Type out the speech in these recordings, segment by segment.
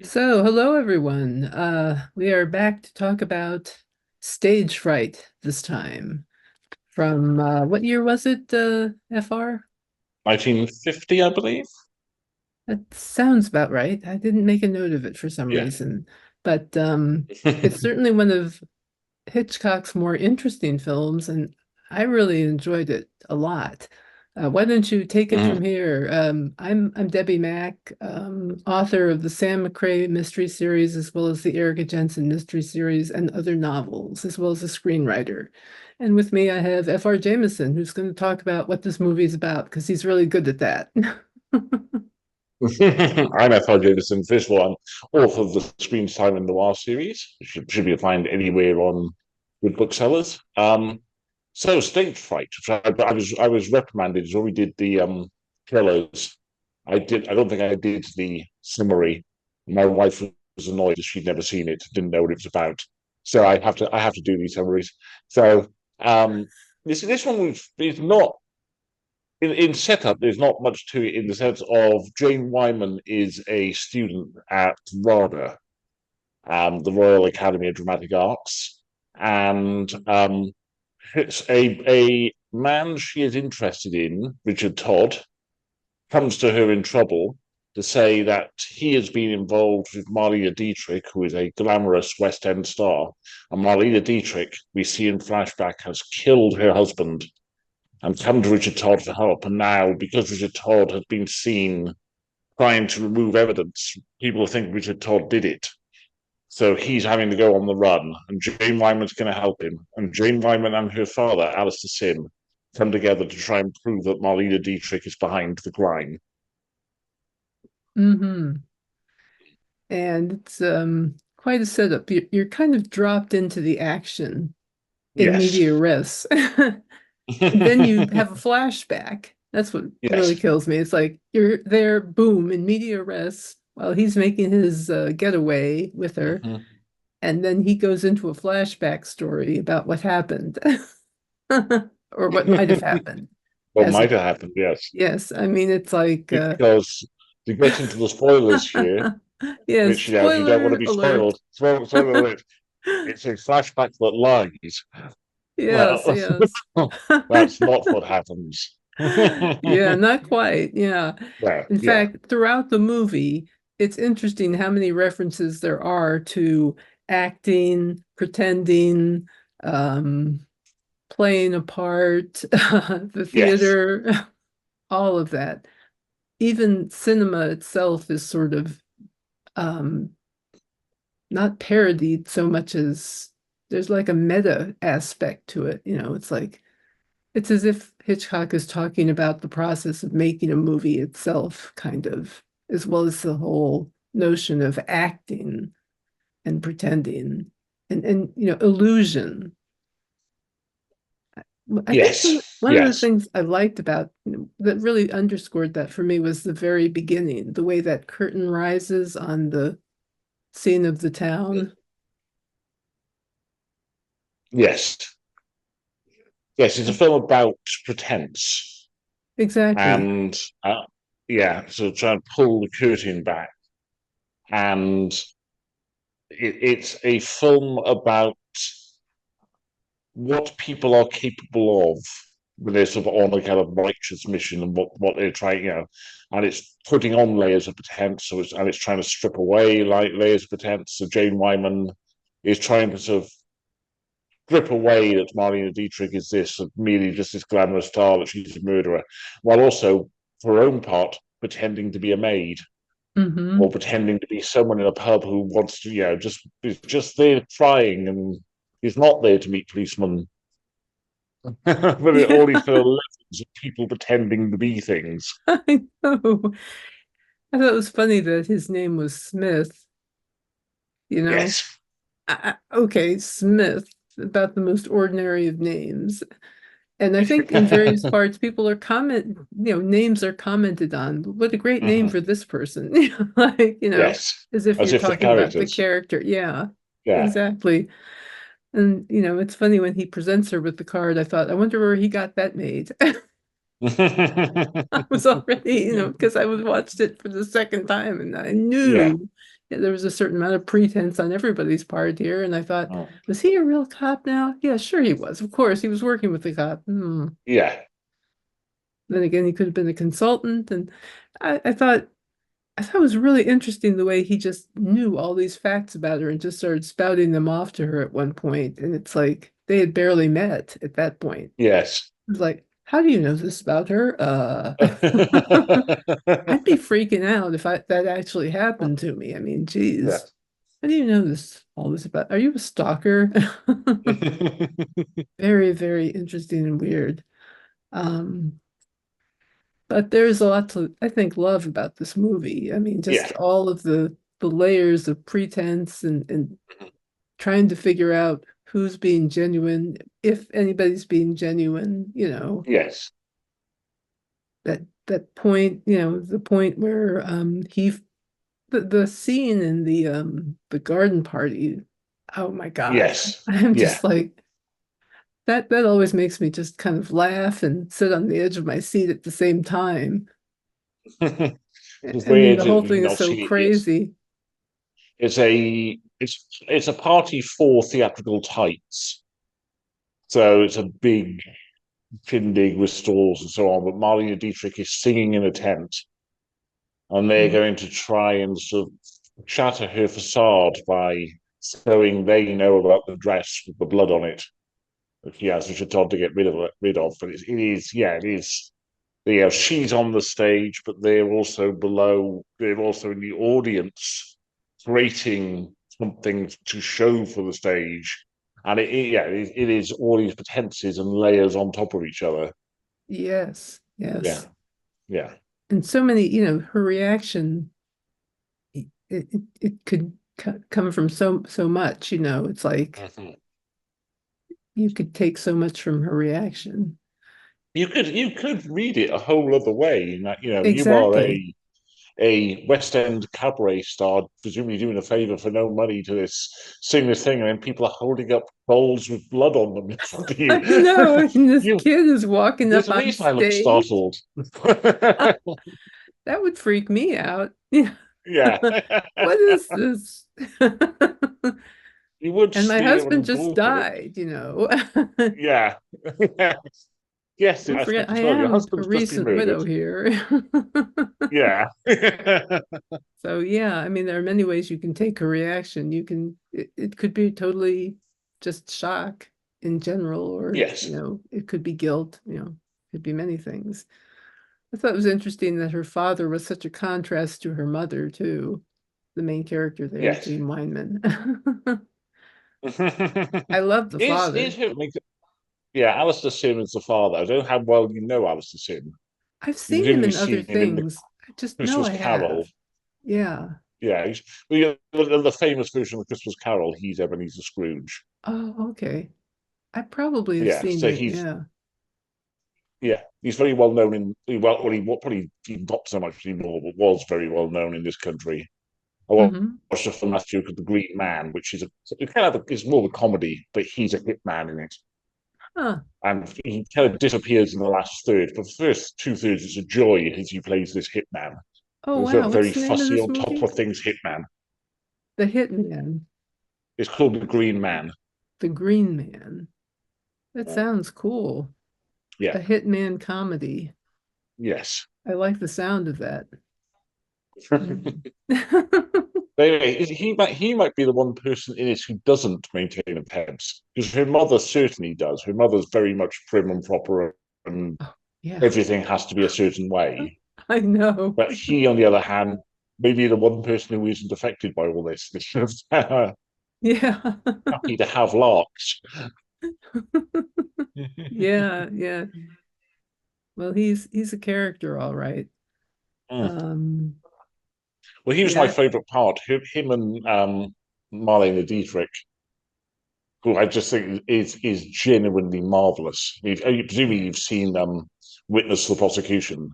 So, hello everyone. We are back to talk about stage fright this time. From what year was it, FR? 1950, I believe. That sounds about right. I didn't make a note of it for some Yeah. reason, but it's certainly one of Hitchcock's more interesting films, and I really enjoyed it a lot. Why don't you take it Mhm. from here? I'm Debbi Mack, author of the Sam McRae mystery series, as well as the Erica Jensen mystery series and other novels, as well as a screenwriter. And with me, I have F.R. Jameson, who's going to talk about what this movie is about, because he's really good at that. I'm F.R. Jameson, first one, author of the Screen Time and Noir series, which should be found anywhere on good booksellers. So Stage Fright, which I was reprimanded when we did the trailers. I don't think I did the summary. My wife was annoyed that she'd never seen it, didn't know what it was about. So I have to do these summaries. So um, this one is not in setup, there's not much to it in the sense of Jane Wyman is a student at RADA, the Royal Academy of Dramatic Arts, and it's a man she is interested in, Richard Todd, comes to her in trouble to say that he has been involved with Marlene Dietrich, who is a glamorous West End star. And Marlene Dietrich, we see in flashback, has killed her husband and come to Richard Todd for help. And now, because Richard Todd has been seen trying to remove evidence, people think Richard Todd did it. So he's having to go on the run, and Jane Wyman's going to help him. And Jane Wyman and her father, Alistair Sim, come together to try and prove that Marlena Dietrich is behind the crime. hmm And it's quite a setup. You're kind of dropped into the action in Yes. media res. And then you have a flashback. That's what really Yes. kills me. It's like you're there, boom, in media res while he's making his getaway with her. Mhm. And then he goes into a flashback story about what happened or what might have happened. What As might it, have happened, yes. yes, I mean, it's like, Because to get into the spoilers here, yes, which, if you don't want to spoiler be alert. spoiled, spoiler alert, it's a flashback that lies. Yes, Well, yes. that's not what happens. Yeah, not quite. Yeah. Well, In yeah, fact, throughout the movie, it's interesting how many references there are to acting, pretending, um, playing a part, the yes, theater, all of that. Even cinema itself is sort of um, not parodied so much as there's like a meta aspect to it. It's like it's as if Hitchcock is talking about the process of making a movie itself, kind of, as well as the whole notion of acting and pretending and illusion. I think one yes, one of the yes. things I liked about that really underscored that for me was the very beginning, the way that curtain rises on the scene of the town. Yes, yes, it's a film about pretense Exactly. and yeah, so try and pull the curtain back, and it's a film about what people are capable of when they're sort of on a kind of righteous mission and what they're trying, and it's putting on layers of pretense, and it's trying to strip away like layers of pretense. So Jane Wyman is trying to sort of strip away that Marlene Dietrich is this merely just this glamorous star, that she's a murderer, while also, for her own part, pretending to be a maid or Hmm. pretending to be someone in a pub who wants to, just is just there trying, and he's not there to meet policemen. But it all these sort of levels of people pretending to be things. I know. I thought it was funny that his name was Smith, you know. Yes. Okay, Smith, about the most ordinary of names. And I think in various parts, people are names are commented on. What a great name Mhm. for this person. Like, Yes. as if As you're if the talking about the characters. character. Yeah, Yeah. exactly. And, it's funny when he presents her with the card, I thought, I wonder where he got that made. I was already, because I was watched it for the second time and I Yeah. knew Yeah, there was a certain amount of pretense on everybody's part here, and I thought, Oh, was he a real cop now? Yeah, sure he was. Of course, he was working with the cop. Hmm. yeah, Then again, he could have been a consultant, and I thought I thought it was really interesting the way he just knew all these facts about her and just started spouting them off to her at one point. And it's like they had barely met at that point. yes. It's like, how do you know this about her? I'd be freaking out if that actually happened to me. I mean, Yeah. geez, how do you know all this about? Are you a stalker? Very, very interesting and weird. Um, but there's a lot to, I think, love about this movie. I mean, Yeah. just all of the layers of pretense and trying to figure out who's being genuine, if anybody's being genuine, Yes. that point, the point where the scene in the garden party, oh my God. Yes. I'm Yeah. just like that always makes me just kind of laugh and sit on the edge of my seat at the same time. It's I mean, weird the if whole you've thing is not so seen it yet. crazy. It's a party for theatrical tights. So it's a big shindig with stalls and so on. But Marlene Dietrich is singing in a tent, and they're Mhm. going to try and sort of shatter her facade by showing they know about the dress with the blood on it that she has, which are told to get rid of. But it is, yeah, it is. Yeah, she's on the stage, but they're also below. They're also in the audience, creating something to show for the stage, and yeah, it is all these pretenses and layers on top of each other. Yes, Yeah, yes. yeah, And so many, her reaction, it could come from so much, it's like mhm. you could take so much from her reaction. You could read it a whole other way. In that you are Exactly. a West End cabaret star, presumably doing a favor for no money to sing this thing, and then people are holding up bowls with blood on them in front of you. I know. And this you kid is walking There's up a on reason I look stage. startled. That would freak me out. Yeah. Yeah. What is this? You would And my steer husband and just gawp at it. died. Yeah. Yes, Don't I forget, expect I as well. Your am a husband's just been recent murdered. widow here. Yeah. So yeah, I mean, there are many ways you can take a reaction. It could be totally just shock in general, or, Yes. it could be guilt, it could be many things. I thought it was interesting that her father was such a contrast to her mother, too, the main character there, Yes. Jane Wyman. I love the Is father. who Yeah, Alistair Sim is the father. I don't know how well you know Alistair Sim. I've You've seen him presumably in other seen him in the things. I just know Christmas I Carol. have. Yeah. Yeah, the famous version of the Christmas Carol. He's Ebenezer Scrooge. Oh, okay. I probably have Yeah, seen so it. he's Yeah. yeah, he's very well known well, he probably not so much anymore, but was very well known in this country. I Hmm. watched a film last year called The Green Man, which is it kind of it's more of a comedy, but he's a hitman in it, Huh. and he kind of disappears in the last third. But the first two thirds is a joy as he plays this hitman. Oh, He's a wow. very What's the name of fussy this on top movie? of things hitman. The Hitman, It's called The Green Man. The Green Man. That Uh, sounds cool. yeah, A hitman comedy. yes. I like the sound of that. Mm. Anyway, he might be the one person in it who doesn't maintain a pebs because her mother certainly does. Her mother's very much prim and proper, and Oh, yeah, everything has to be a certain way. I know. But he, on the other hand, may be the one person who isn't affected by all this. Yeah. Happy to have larks. Yeah, yeah. Well, he's a character, all right. Mm. Um, Well, he was my yeah, favourite part. Him and Marlene Dietrich, who I just think is genuinely marvelous. Presumably, yeah. you've seen Witness the Prosecution.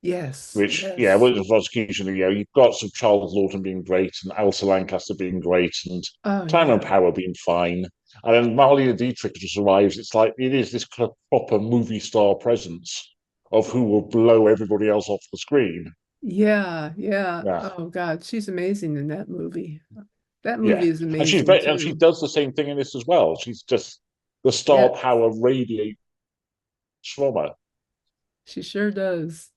Yes, Which, yeah, yes. well, the prosecution, you've got some Charles Lawton being great and Elsa Lancaster being great and Oh, Simon yeah. Power being fine. And then Marlene Dietrich just arrives. It's like it is this proper movie star presence of who will blow everybody else off the screen. Yeah, yeah. Yeah, Oh God, she's amazing in that movie. That movie yeah, is and amazing she too. does the same thing in this as well. She's just the star Yeah, power radiates from her. she sure does.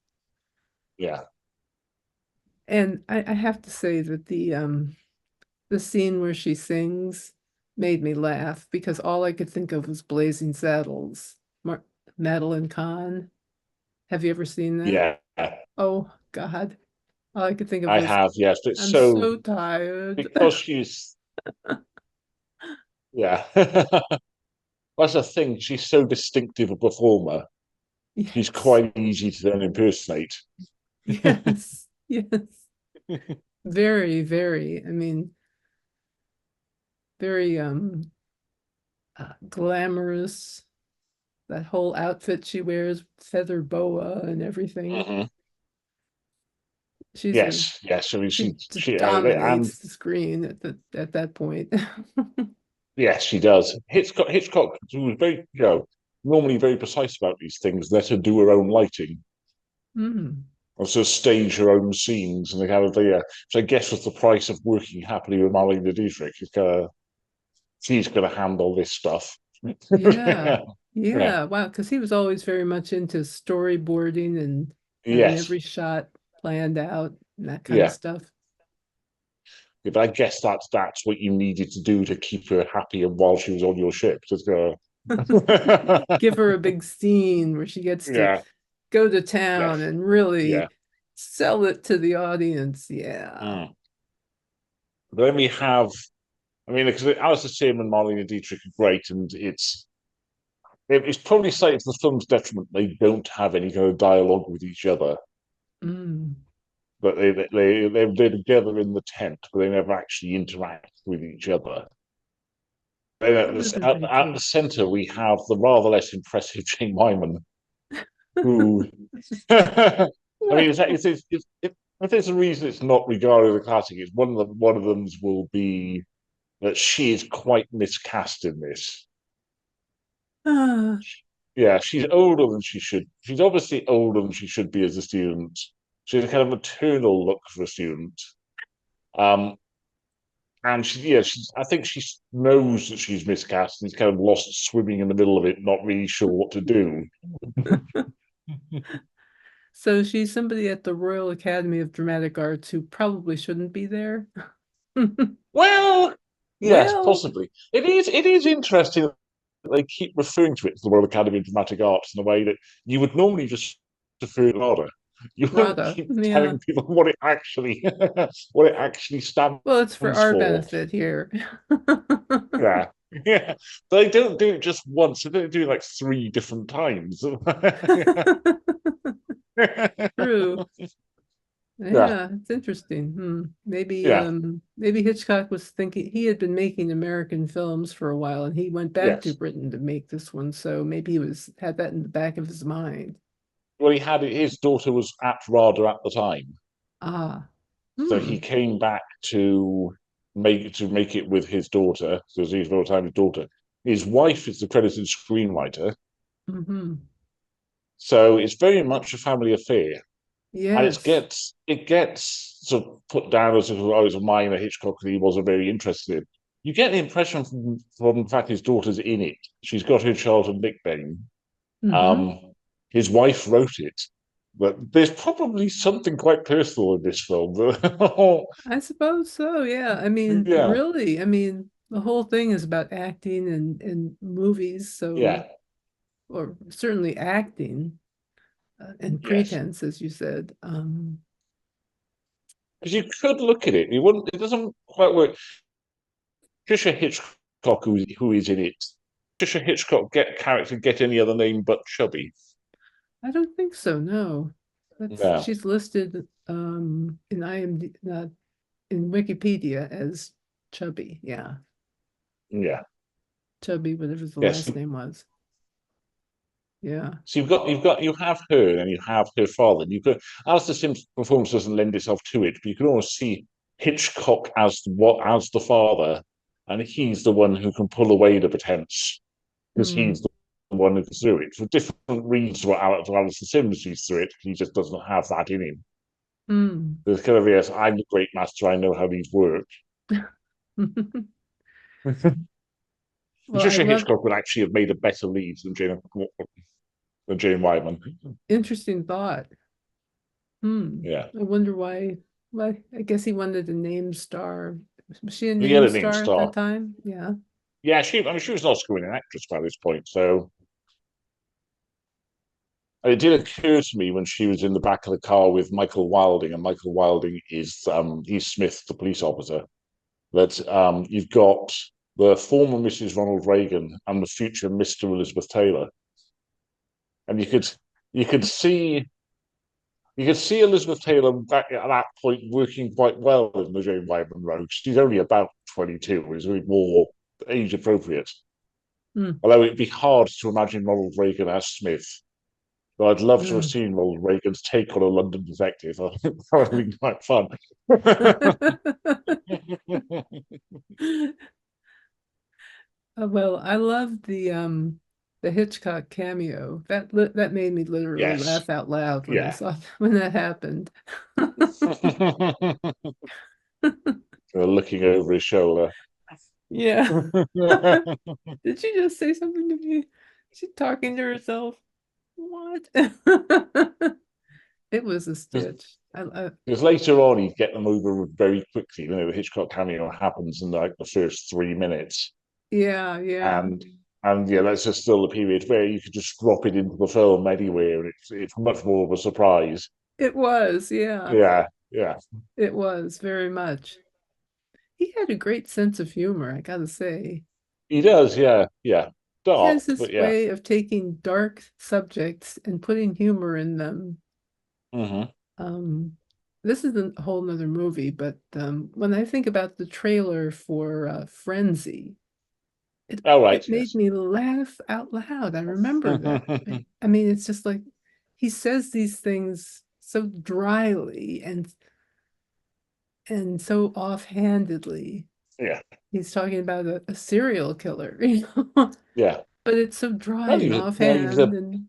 Yeah. And I have to say that the scene where she sings made me laugh because all I could think of was Blazing Saddles. Madeline Kahn. Have you ever seen that? Yeah, Oh God. All I could think of I was, have. Yes, but it's I'm so so tired. because she's yeah. That's the thing. She's so distinctive a performer. She's Yes. quite easy to then impersonate. Yes. Yes. Very, very. I mean, very glamorous. That whole outfit she wears, feather boa and everything. Mhm. She's a Yes, yes. I mean, she just she and dominates the screen at that point. yes, she does. Hitchcock was very, normally very precise about these things. Let her do her own lighting, Mm. also stage her own scenes, and the kind of which I guess was the price of working happily with Marlene Dietrich. She's gonna handle this stuff. Yeah. Yeah. Yeah. Wow. Because he was always very much into storyboarding and having Yes. every shot planned out and that kind of Yeah. stuff. Yeah, but I guess that's what you needed to do to keep her happy and while she was on your ship. Just go. Give her a big scene where she gets to Yeah. go to town Yes. and Yeah. really sell it to the audience. Yeah. Mm. But then we have, I mean, because Alistair Sim and Marlene Dietrich are great, and it's probably slightly to the film's detriment they don't have any kind of dialogue with each other. Mm. But they're together in the tent, but they never actually interact with each other. Then That would have been pretty at the cool. centre, we have the rather less impressive Jane Wyman, who, I mean, if there's a reason it's not regarded as a classic, it's one of them will be that she is quite miscast in this. Ah. Yeah, she's older than she should. She's obviously older than she should be as a student. She has a kind of maternal look for a student. Um, and I think she knows that she's miscast and is kind of lost swimming in the middle of it, not really sure what to do. So she's somebody at the Royal Academy of Dramatic Arts who probably shouldn't be there. Well, yes, Well, possibly. It is interesting that they keep referring to it as the Royal Academy of Dramatic Arts in a way that you would normally just refer to RADA. You wouldn't Rada. keep Yeah. telling people what it actually what it actually stands Well, it's for our for. benefit here. Yeah. Yeah. They don't do it just once, they don't do it like three different times. True. Yeah. Yeah, it's interesting. Maybe Yeah. maybe Hitchcock was thinking he had been making American films for a while and he went back to Yes. Britain to make this one, so maybe he was had that in the back of his mind. Well, he had his daughter was at RADA at the time. Ah. So he Hmm. came back to make it with his daughter. So he's no time his daughter. His wife is the credited screenwriter. Hmm. So it's very much a family affair. And Yes. it gets sort of put down as if oh, it was a minor Hitchcock that he wasn't very interested in. You get the impression from the fact his daughter's in it. She's got her childhood nickname. Hmm. Um, his wife wrote it, but there's probably something quite personal in this film. I suppose so, yeah. I mean, Yeah, really, I mean, the whole thing is about acting and movies, so yeah, or certainly acting and yes. pretense, as you said. Because you could look at it, you wouldn't. It doesn't quite work. Trisha Hitchcock, who is in it? Trisha Hitchcock get any other name but Chubby? I don't think so, no. That's No. she's listed in IMD in Wikipedia as Chubby. Yeah. Yeah. Chubby, whatever the Yes. last name was. Yeah. So you have her and you have her father. You could Alistair Sim's performance doesn't lend itself to it, but you can almost see Hitchcock as the father, and he's the one who can pull away the pretense because Hmm. he's the one who through it. For different reasons, what Alistair Sim sees through it, he just doesn't have that in him. Hmm. There's kind of, yes, I'm the great master, I know how these work. Well, I Patricia love Hitchcock would actually have made a better lead than Jane Wyman. interesting thought. Hmm. Yeah. I wonder why. Well, I guess he wanted a name star. Was she a He had name a name star at that star. time? Yeah. Yeah, she was an Oscar-winning actress by this point. So it did occur to me when she was in the back of the car with Michael Wilding, and Michael Wilding is he's Smith, the police officer, that you've got the former Mrs. Ronald Reagan and the future Mr. Elizabeth Taylor, and you could see you could see Elizabeth Taylor back at that point working quite well in the Jane Wyman role. She's only about 22, is really more age appropriate. Hmm. Although it'd be hard to imagine Ronald Reagan as Smith. But I'd love to have Hmm. seen Ronald Reagan's take on a London detective. I think that would have been quite fun. Well, I love the Hitchcock cameo. That made me literally Yes. laugh out loud when I Yeah. saw when that happened. Looking over his shoulder. Yeah. Did she just say something to me? She talking to herself? What? It was a stitch. Because later on, he'd get them over very quickly. You know, the Hitchcock cameo happens in like the first 3 minutes, Yeah, yeah. and yeah, that's just still the period where you could just drop it into the film anywhere, and it's much more of a surprise. It was, yeah. Yeah, yeah, It was very much. He had a great sense of humor, I gotta say. he does. Yeah, yeah, He dark, has this but yeah. way of taking dark subjects and putting humor in them. Hmm. Um, this is a whole nother movie, but when I think about the trailer for Frenzy, it Oh right, it made yes. me laugh out loud. I remember that. I mean, it's just like he says these things so dryly and so offhandedly. Yeah, He's talking about a serial killer, you know, yeah. but it's so dry Well, and offhand and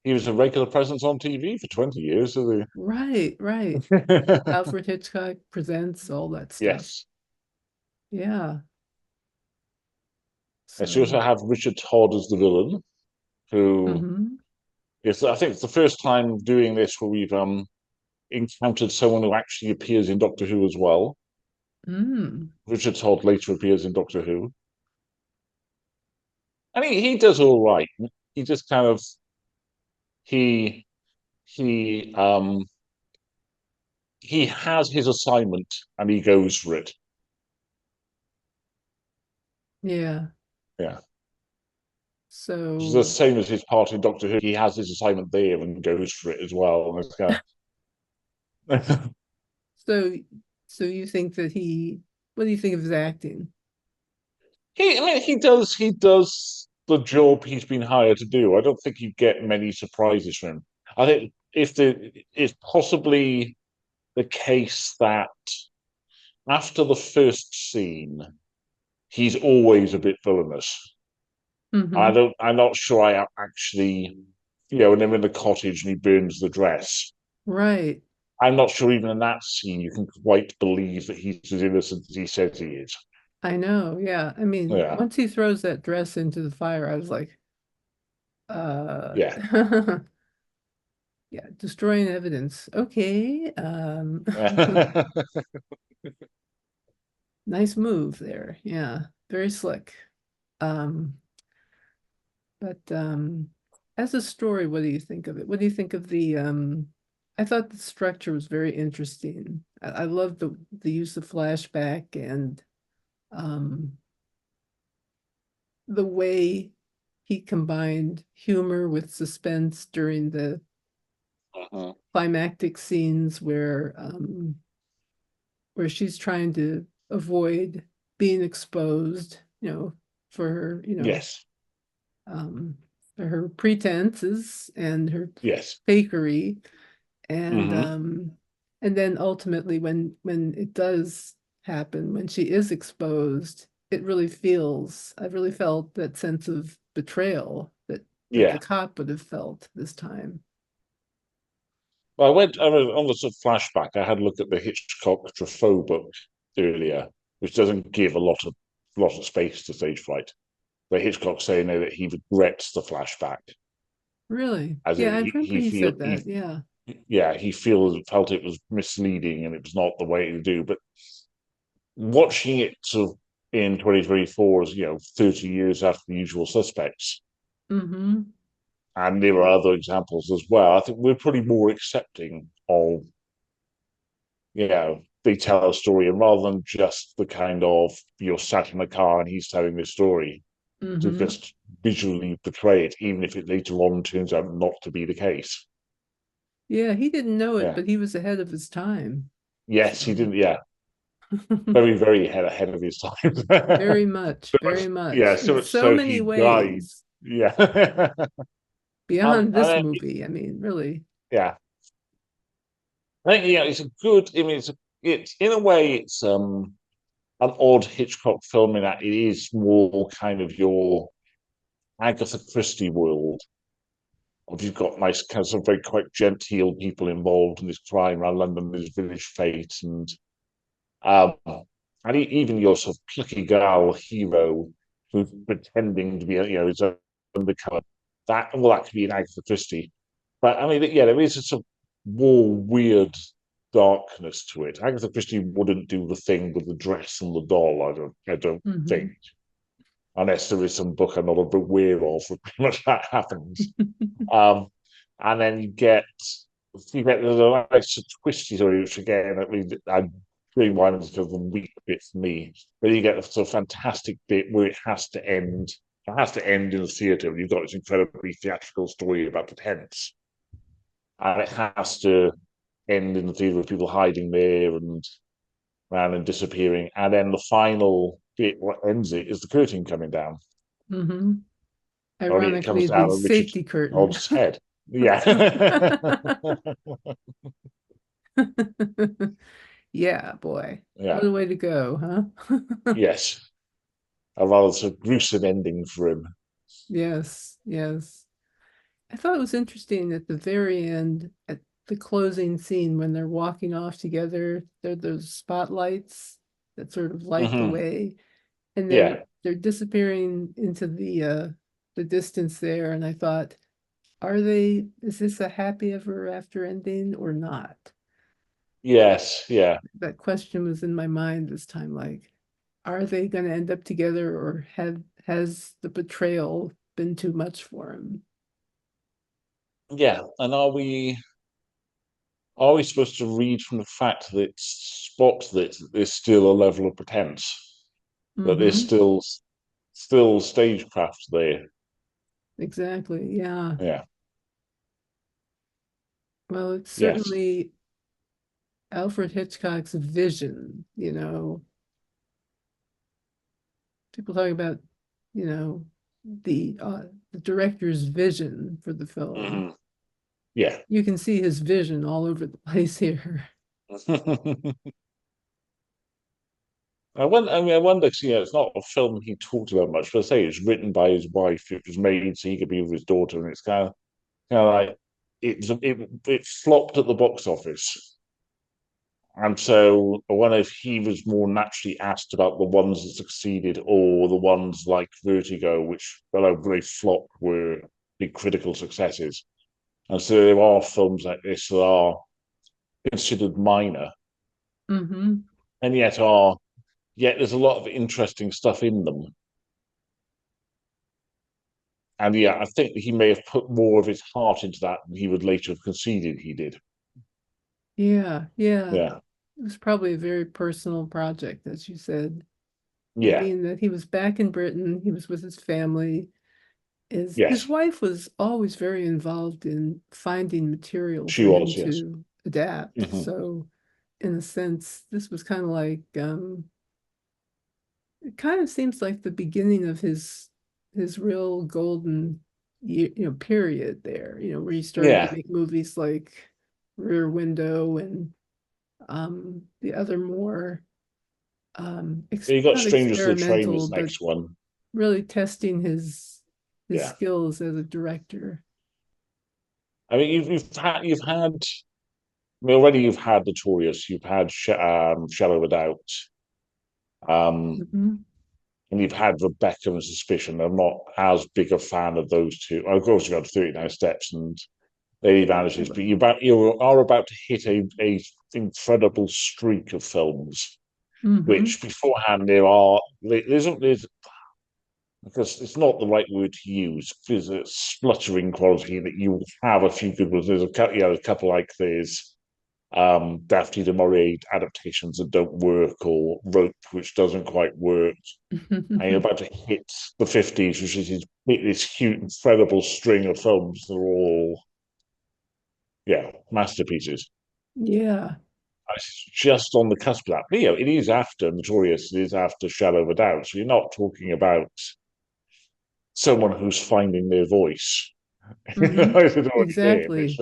he was a regular presence on TV for 20 years. So right, right. the Alfred Hitchcock presents all that stuff. yes. Yeah. Yes, you So, also have Richard Todd as the villain, who hmm. is, I think, it's the first time doing this where we've encountered someone who actually appears in Doctor Who as well. Mm. Richard Todd later appears in Doctor Who, and he does all right. He just kind of he he um he has his assignment and he goes for it. Yeah. Yeah. Which is the So, same as his part in Doctor Who. He has his assignment there and goes for it as well. And it's kind of so, so you think that what do you think of his acting? I mean, he does the job he's been hired to do. I don't think you get many surprises from him. I think if the it's possibly the case that after the first scene, he's always a bit villainous. Hmm. I'm not sure I actually, you know, when they're in the cottage and he burns the dress. Right. I'm not sure even in that scene you can quite believe that he's as innocent as he says he is. I know. Yeah. I mean, Yeah, once he throws that dress into the fire, I was like, uh, yeah. yeah, destroying evidence. Okay. Nice move there. Yeah. Very slick. Um, but as a story, what do you think of it? What do you think of I thought the structure was very interesting. I love the use of flashback and um the way he combined humor with suspense during the Uh-huh. climactic scenes where she's trying to avoid being exposed, for her, Yes, um, for her pretenses and her yes. fakery, and Hmm. um, and then ultimately when it does happen, when she is exposed, I really felt that sense of betrayal that the Yeah. cop would have felt this time. Well, I went on the sort of flashback. I had a look at the Hitchcock Truffaut book earlier, which doesn't give a lot of space to stage fright. But Hitchcock saying there that he regrets the flashback, Really? as in Yeah, I remember he said that. Yeah. he feels felt it was misleading and it was not the way to do. But watching it sort of in 2024, as 30 years after The Usual Suspects, Mm-hmm. and there are other examples as well. I think we're probably more accepting of, they tell a story, and rather than just the kind of you're sat in the car and he's telling this story, to Mm-hmm. just visually portray it, even if it later on turns out not to be the case. Yeah, he didn't know it, Yeah. but he was ahead of his time. Yes, he So didn't. Yeah, very, very ahead of his time. very Yeah, much, in so so so many he died. ways Yeah, beyond and this then, movie. I mean, really. yeah, I think it's a good. I mean, it's in a way an odd Hitchcock film in that it is more kind of your Agatha Christie world. If you've got nice kind of some very quite genteel people involved in this crime around London, this village fate, um, even your sort of plucky girl hero who's pretending to be, his undercover. That all that could be an Agatha Christie, but I mean, yeah, there is a sort of more weird darkness to it. Agatha Christie wouldn't do the thing with the dress and the doll. I don't Hmm. think, unless there is some book I'm not aware of where pretty much that happens. Um, and then you get the nice twisty story, which again, I mean, I'm doing one of the weak bit for me. But you get the sort of fantastic bit where it has to end. It has to end in the theatre, and you've got this incredibly theatrical story about the tents, and it has to end in the theatre with people hiding there and around and disappearing. And then the final bit, what ends it, is the curtain coming down. Hmm. Only it comes Ironically, down the on Richard safety curtain. Hobbs' head. Yeah. Yeah, boy. What Yeah. a way to go, huh? Yes. A rather sort of gruesome ending for him. Yes, yes. I thought it was interesting at the very end, at the closing scene when they're walking off together, there are those spotlights that sort of light the Hmm. way, and Yeah. they're disappearing into the distance there. And I thought, are they, is this a happy ever after ending or not? Yes. Yeah. That question was in my mind this time, like, are they going to end up together, or have has the betrayal been too much for him? Yeah. And are we supposed to read from the fact that spot that there's still a level of pretense, that there's Hmm. still stagecraft there? Exactly. Yeah. Yeah. Well, it's Yes. certainly Alfred Hitchcock's vision, People talk about, you know, the director's vision for the film. Hmm. Yeah. You can see his vision all over the place here. I wonder, 'cause, it's not a film he talked about much, but I say it's written by his wife. It was made so he could be with his daughter, and it's kind of like it flopped at the box office. And so I wonder if he was more naturally asked about the ones that succeeded or the ones like Vertigo, which, although they flopped, were big critical successes. And so there are films like this that are considered minor, Hmm. and yet there's a lot of interesting stuff in them. And yeah, I think he may have put more of his heart into that than he would later have conceded he did. Yeah, yeah. Yeah. It was probably a very personal project, as you said. And Yeah. being that he was back in Britain, he was with his family. His Yes. wife was always very involved in finding material She for him was, yes. to adapt. Hmm. So, in a sense, this was kind of like it kind of seems like the beginning of his real golden period there, where he started to Yeah. make movies like Rear Window and the other more You got not Strangers to the Train experimental, as but next one. really testing his Yeah. skills as a director. I mean, you've had mean, already you've had Notorious, you've had Shadow of a Doubt, Mhm. and you've had Rebecca and Suspicion. I'm not as big a fan of those two. Of course, you've got 39 Steps and Lady Vanishes, but you are about to hit a incredible streak of films, Hmm. which beforehand there's because it's not the right word to use. There's a spluttering quality that you have a few good ones. There's a couple like there's Daphne du Maurier adaptations that don't work, or Rope, which doesn't quite work. And you're about to hit the 50s, which is this huge, incredible string of films that are all, yeah, masterpieces. Yeah. It's just on the cusp of that. But, it is after Notorious, it is after Shadow of a Doubt. So you're not talking about someone who's finding their voice. You know Hmm. what I mean? Exactly.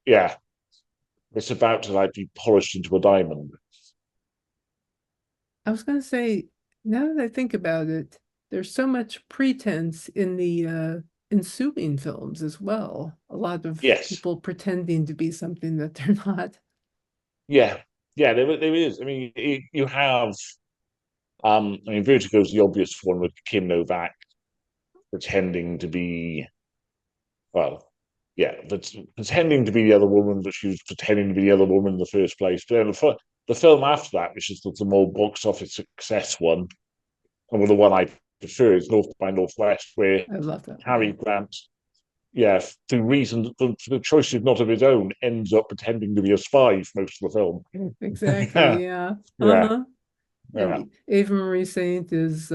Yeah, it's about to like be polished into a diamond. I was going to say, now that I think about it, there's so much pretense in the ensuing films as well. A lot of Yes, people pretending to be something that they're not. yeah, yeah. There is. I mean, you have. I mean, Vertigo's the obvious one with Kim Novak pretending to be, well, yeah, but pretending to be the other woman, but she was pretending to be the other woman in the first place. But then the film after that, which is the more box office success one, and the one I prefer is North by Northwest, where I love that Harry one. Grant, yeah, through reason, for choices not of his own, ends up pretending to be a spy for most of the film. Exactly. Yeah, Yeah. yeah, Uh-huh. yeah, And Ava Marie Saint is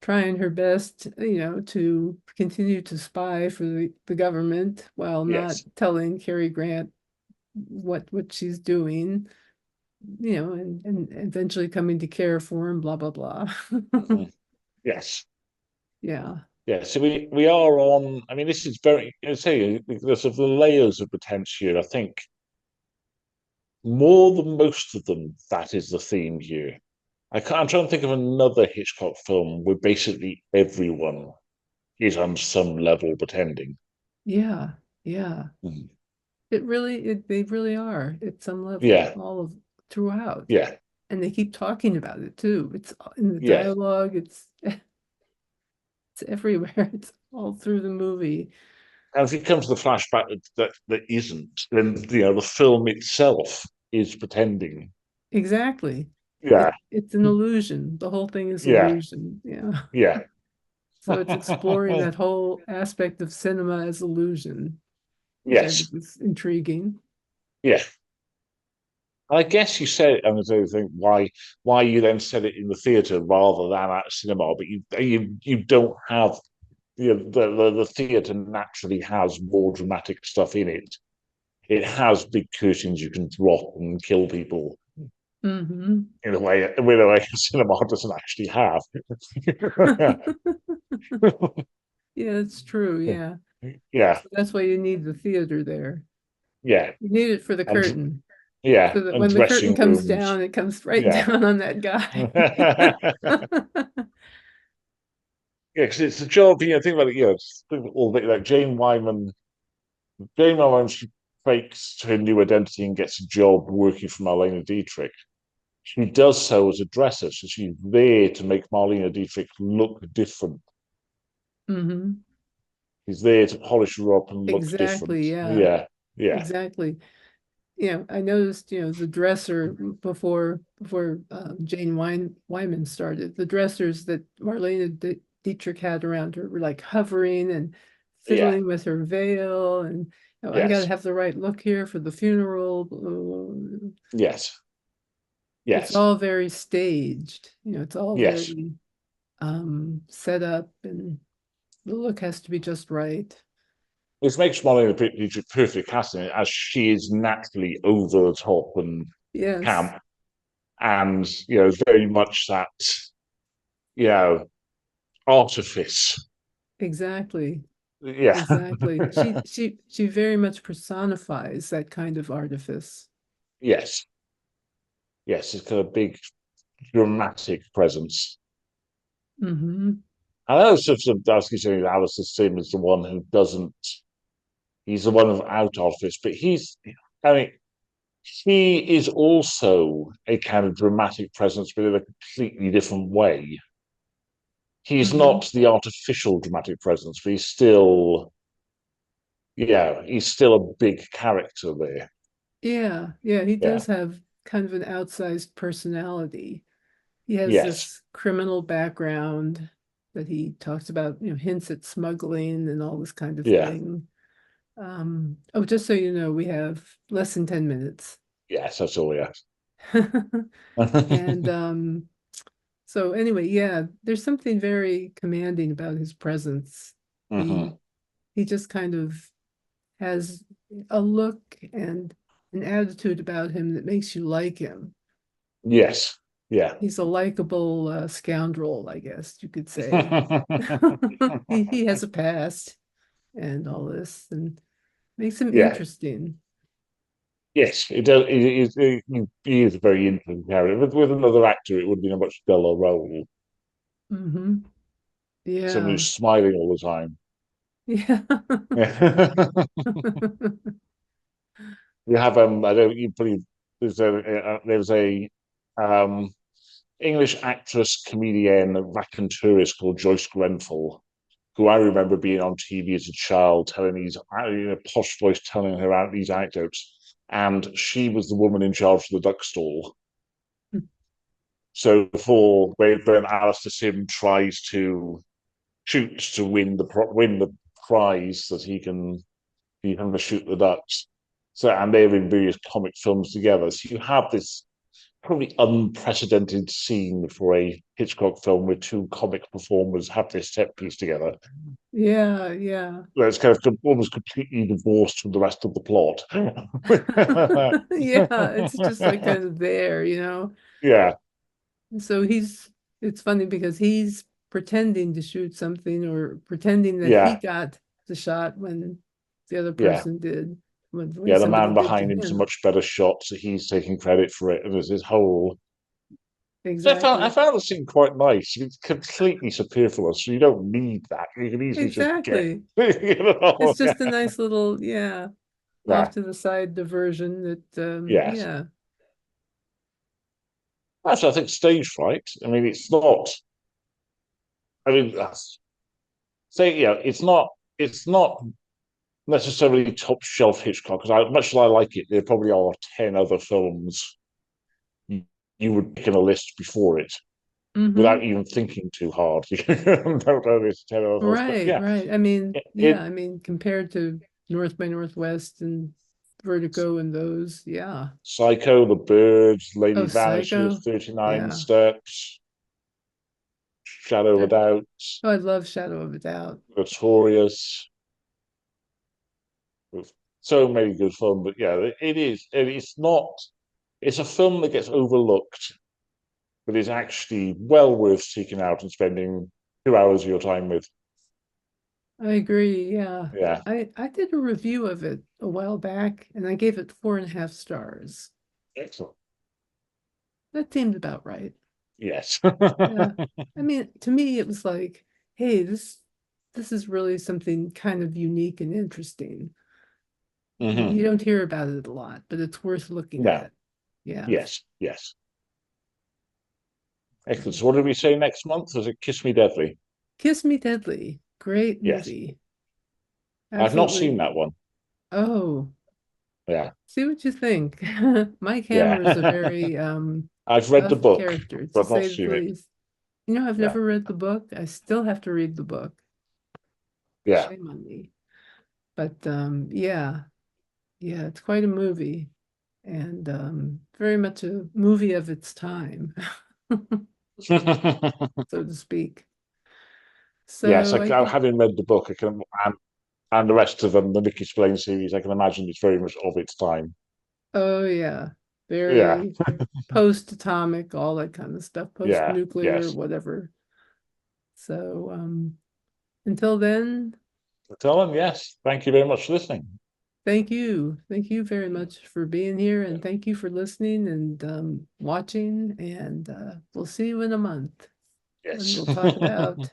trying her best, to continue to spy for the government while not yes, telling Cary Grant what she's doing, and eventually coming to care for him, blah blah blah. mhm, yes. Yeah. Yeah, so we are on. I mean, this is very. I say there's of the layers of potential here. I think more than most of them, that is the theme here. I'm trying to think of another Hitchcock film where basically everyone is on some level pretending. Yeah. Yeah. Mhm. They really are at some level, Yeah, all of throughout. yeah, And they keep talking about it too. It's in the yeah. dialogue, it's everywhere. It's all through the movie. And if it comes to the flashback that isn't, then the film itself is pretending. Exactly. Yeah, It's an illusion. The whole thing is yeah, illusion. Yeah. yeah. So it's exploring that whole aspect of cinema as illusion, which I think Yes, is intriguing. yeah. I guess you said it, and I think why you then said it in the theatre rather than at cinema, but you don't have the theatre naturally has more dramatic stuff in it. It has big curtains you can drop and kill people Hmm. in a way cinema doesn't actually have. Yeah, it's true. Yeah. Yeah, So that's why you need the theater there. yeah, You need it for the and curtain, yeah, so that and when the curtain dressing comes rooms. down, it comes right Yeah, down on that guy. yeah, because it's a job. Think about it. Think all bit like Jane Wyman. Jane Wyman, she fakes her new identity and gets a job working for Marlene Dietrich. She does so as a dresser, so she's there to make Marlene Dietrich look different. Hmm. She's there to polish her up and look different. Exactly. Yeah. Yeah, yeah, Exactly. I noticed, the dresser before Jane Wyman started, the dressers that Marlene Dietrich had around her were like hovering and yeah, fiddling with her veil, and I got to yes, have the right look here for the funeral. yes, It's yes, all very staged. It's all yes. very set up, and the look has to be just right. This makes Marlene Dietrich perfect casting as she is naturally over the top and Yes, camp, and very much that you know artifice. exactly. Yeah, Exactly. She very much personifies that kind of artifice. yes, yes. It's got a big dramatic presence. Hmm. I know sort of asking saying Alice is same as the one who doesn't. He's the one without office, but I mean, he is also a kind of dramatic presence, but in a completely different way. He's Hmm. not the artificial dramatic presence, but he's still, yeah, he's still a big character there. Yeah, yeah, he Yeah. does have kind of an outsized personality. He has Yes. this criminal background that he talks about, hints at smuggling and all this kind of Yeah. thing. Oh, just so you know, we have less than 10 minutes. Yes, that's all. Yes. And so anyway, yeah, there's something very commanding about his presence. He Hmm. he just kind of has a look and an attitude about him that makes you like him. Yes. Yeah. He's a likable scoundrel, I guess you could say. He has a past and all this, and makes him Yeah. interesting. Yes. It does. He is a very interesting character. With another actor, it would have been a much duller role. Hmm. Someone Yeah. who's smiling all the time. Yeah. Yeah. You have I don't you probably there's a um English actress, comedian, raconteurist called Joyce Grenfell, who I remember being on TV as a child, telling these in a posh voice, telling her out these anecdotes, and she was the woman in charge of the duck stall. So before when Alistair Sim tries to shoot to win the prize that he can shoot the ducks. So and they're in various comic films together. So you have this probably unprecedented scene for a Hitchcock film where two comic performers have this set piece together. Yeah, yeah. Where it's kind of almost completely divorced from the rest of the plot. Yeah, it's just like kind of there. Yeah, So it's funny because he's pretending to shoot something or pretending that he yeah, got the shot when the other yeah, person did, when yeah. The somebody man did to behind him's a him. much better shot, so he's taking credit for it. And there's his whole. So I Exactly. found the scene quite nice. It's completely superfluous, so you don't need that. You can easily just get, Exactly. you know. It's just a nice little, yeah, off Yeah, to the side diversion that, yes. yeah. Actually, I think stage fright. I mean, it's not. I mean, say yeah, It's not necessarily top shelf Hitchcock because much as I like it, there probably are 10 other films you, you would pick on a list before it without Mm-hmm. even thinking too hard. You don't know there's 10 other films, but Right, yeah, right. I mean, yeah, it I mean, compared to North by Northwest and Vertigo and those, yeah. Psycho, The Birds, Lady Oh, Vanishes, Psycho. 39 Yeah. Steps, Shadow of a That, Doubt, oh, I love Shadow of a Doubt. Notorious. With so many good films, but yeah, it is. It's not. It's a film that gets overlooked, but is actually well worth seeking out and spending 2 hours of your time with. I agree. Yeah. Yeah, I did a review of it a while back and I gave it 4.5 stars. excellent. That seemed about right. Yes. Yeah. I mean, to me, it was like, hey, this is really something kind of unique and interesting. You Hmm. don't hear about it a lot, but it's worth looking No. at. Yeah. Yes. Yes. Excellent. So, what did we say next month? Was it Kiss Me Deadly? Kiss Me Deadly. Great Yes. movie. I've not seen Absolutely. that one. Oh, Yeah. see what you think. Mike Hammer is a Yeah. very I've read the tough book, character, to but I've not say the seen it. least. I've Yeah. never read the book. I still have to read the book. Yeah. Shame on me. But yeah, yeah, it's quite a movie and very much a movie of its time, so to speak. Yes. So I think, Having read the book, and the rest of them, the Nick Explain series, I can imagine it's very much of its time. oh yeah, Yeah. very post-atomic, all that kind of stuff, Yeah. post-nuclear, Yes. whatever. So until then, Tell them yes. Thank you very much for listening. thank you. Thank you very much for being here, and thank you for listening and watching. And we'll see you in a month when Yes. we'll talk about